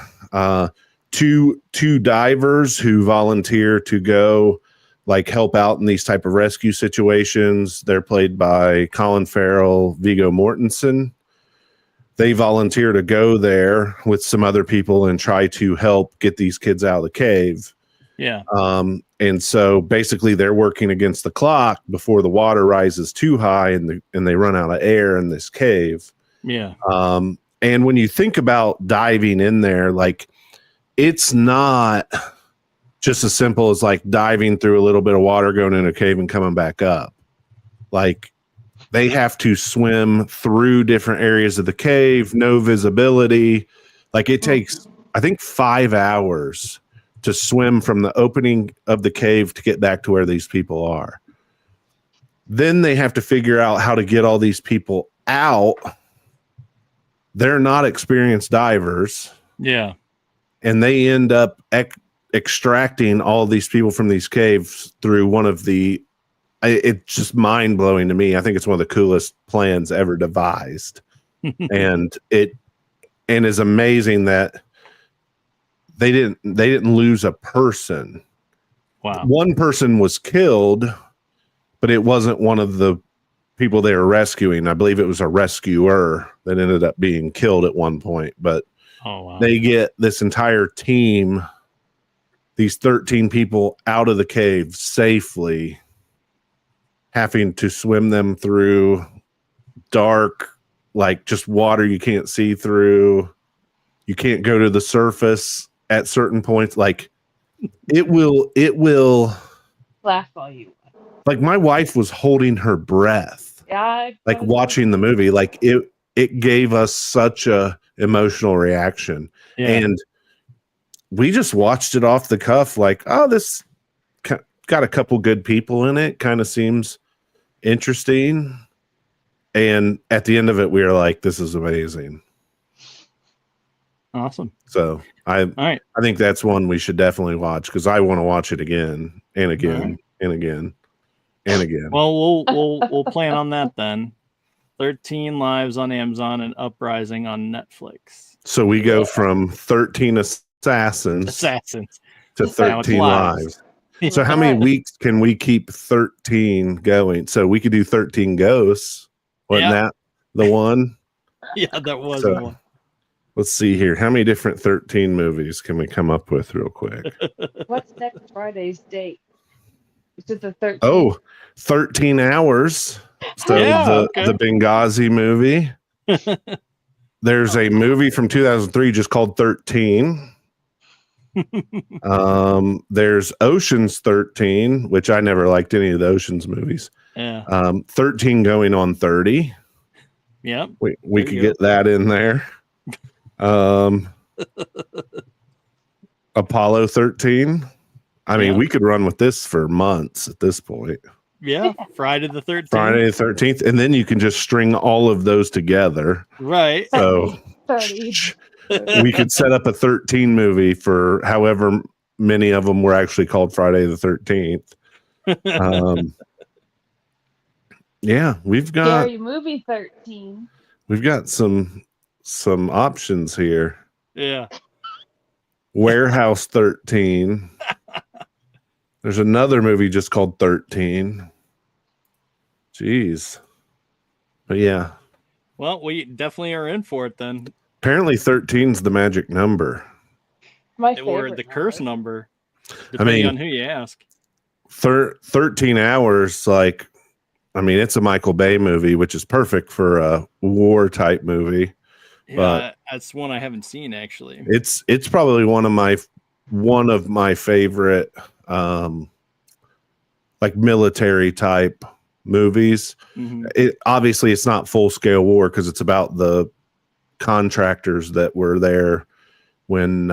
two divers who volunteer to go like help out in these type of rescue situations. They're played by Colin Farrell, Viggo Mortensen. They volunteer to go there with some other people and try to help get these kids out of the cave. Yeah. And so basically they're working against the clock before the water rises too high and they run out of air in this cave. Yeah. And when you think about diving in there, like it's not just as simple as like diving through a little bit of water, going in a cave and coming back up. Like they have to swim through different areas of the cave, no visibility. Like it takes, I think, 5 hours to swim from the opening of the cave to get back to where these people are. Then they have to figure out how to get all these people out. They're not experienced divers. Yeah. And they end up extracting all these people from these caves through one of the it's just mind-blowing to me. I think it's one of the coolest plans ever devised. and is amazing that they didn't lose a person. Wow. One person was killed, but it wasn't one of the people they were rescuing. I believe it was a rescuer that ended up being killed at one point. But they get this entire team, these 13 people, out of the cave safely, having to swim them through dark, like just water you can't see through. You can't go to the surface at certain points. Like it will laugh all you want. Like my wife was holding her breath. Yeah. Like watching the movie. Like it gave us such a emotional reaction. Yeah. And we just watched it off the cuff. Like, oh, this got a couple good people in it. Kind of seems interesting. And at the end of it, we were like, this is amazing. Awesome. So I think that's one we should definitely watch because I want to watch it again and again and again and again. Well, we'll plan on that then. 13 Lives on Amazon and Uprising on Netflix. So we go from 13 assassins to 13 lives. So how many weeks can we keep 13 going? So we could do 13 ghosts. Wasn't that the one? Yeah, that was the one. Let's see here. How many different 13 movies can we come up with real quick? What's next Friday's date? Is it the 13th? Oh, 13 hours. So the Benghazi movie. There's a movie from 2003 just called 13. There's Ocean's 13, which I never liked any of the Ocean's movies. Yeah. 13 going on 30. Yep. We could get that in there. Apollo 13. I mean, we could run with this for months at this point. Yeah. Friday the 13th. Friday the 13th. And then you can just string all of those together. Right. So 30. we could set up a 13 movie for however many of them were actually called Friday the 13th. Yeah, we've got Scary Movie 13. We've got some options here. Yeah. Warehouse 13. There's another movie just called 13. Jeez. But yeah. Well, we definitely are in for it then. Apparently 13's the magic number. My Or favorite the curse number. I mean, on who you ask. 13 hours, like, I mean, it's a Michael Bay movie, which is perfect for a war type movie. Yeah, but that's one I haven't seen actually. It's probably one of my favorite like military type movies. Mm-hmm. Obviously it's not full scale war because it's about the contractors that were there when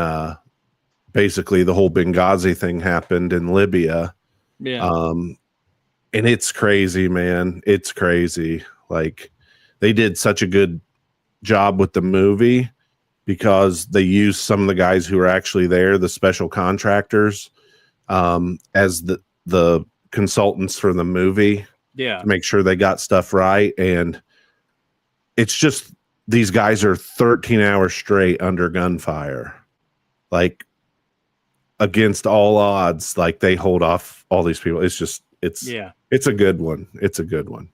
basically the whole Benghazi thing happened in Libya. Yeah. And it's crazy, man. It's crazy. Like they did such a good job with the movie because they used some of the guys who were actually there, the special contractors, as the consultants for the movie. Yeah. To make sure they got stuff right. And it's just these guys are 13 hours straight under gunfire. Like against all odds, like they hold off all these people. It's a good one. It's a good one.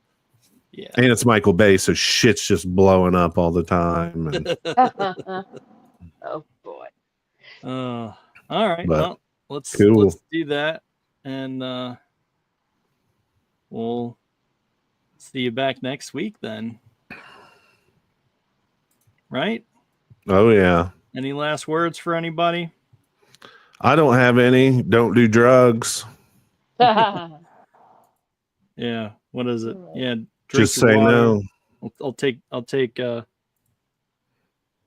Yeah. And it's Michael Bay, so shit's just blowing up all the time. And oh boy. All right. Well, let's do that. And we'll see you back next week then. Right? Oh yeah. Any last words for anybody? I don't have any. Don't do drugs. Yeah. What is it? Yeah. Just say water. no. I'll take the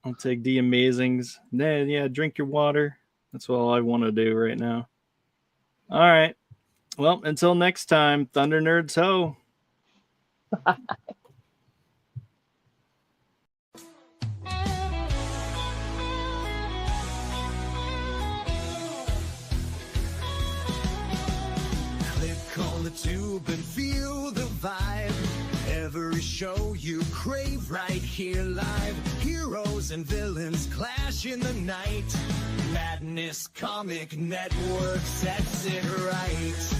Amazings. Yeah, drink your water. That's all I want to do right now. All right. Well, until next time, Thunder Nerds ho. Scoop and feel the vibe. Every show you crave right here live. Heroes and villains clash in the night. Madness Comic Network sets it right.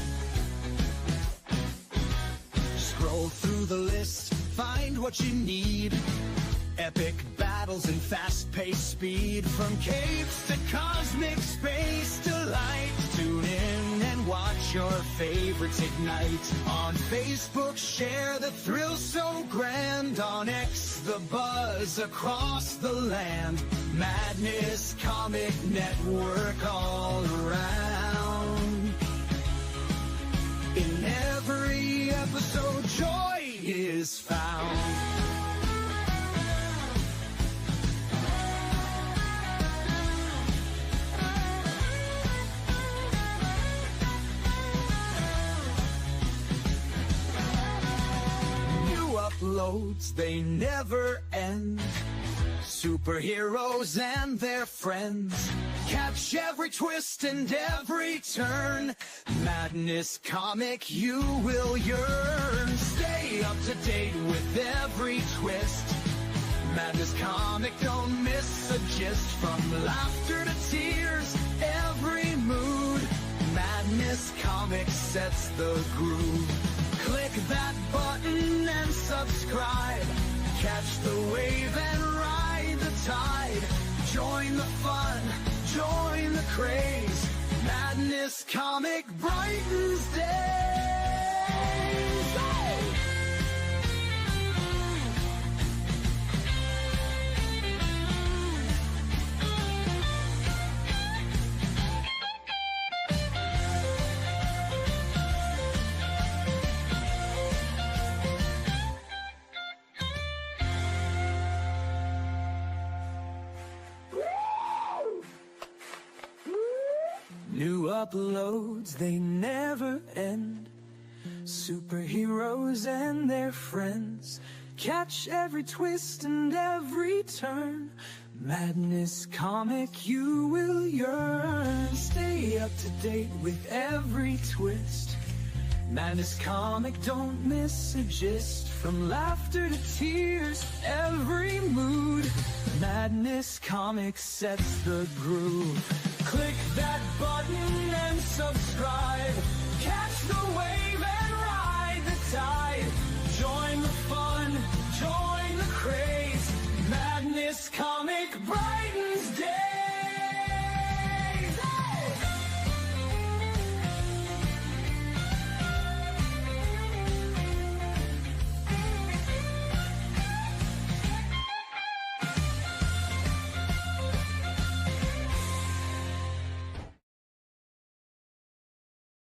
Scroll through the list, find what you need. Epic battles and fast-paced speed. From capes to cosmic space delight. Tune in and watch your favorites ignite. On Facebook, share the thrill so grand. On X, the buzz across the land. Madness Comic Network all around. In every episode, joy is found. Uploads, they never end. Superheroes and their friends. Catch every twist and every turn. Madness Comic, you will yearn. Stay up to date with every twist. Madness Comic, don't miss a gist. From laughter to tears, every mood. Madness Comic sets the groove. Click that button and subscribe. Catch the wave and ride the tide. Join the fun, join the craze. Madness Comic brightens days. Hey! New uploads, they never end. Superheroes and their friends. Catch every twist and every turn. Madness Comic, you will yearn. Stay up to date with every twist. Madness Comic, don't miss a gist. From laughter to tears, every mood. Madness Comic sets the groove. Click that button and subscribe. Catch the wave and ride the tide. Join the fun, join the craze. Madness Comic brightens day.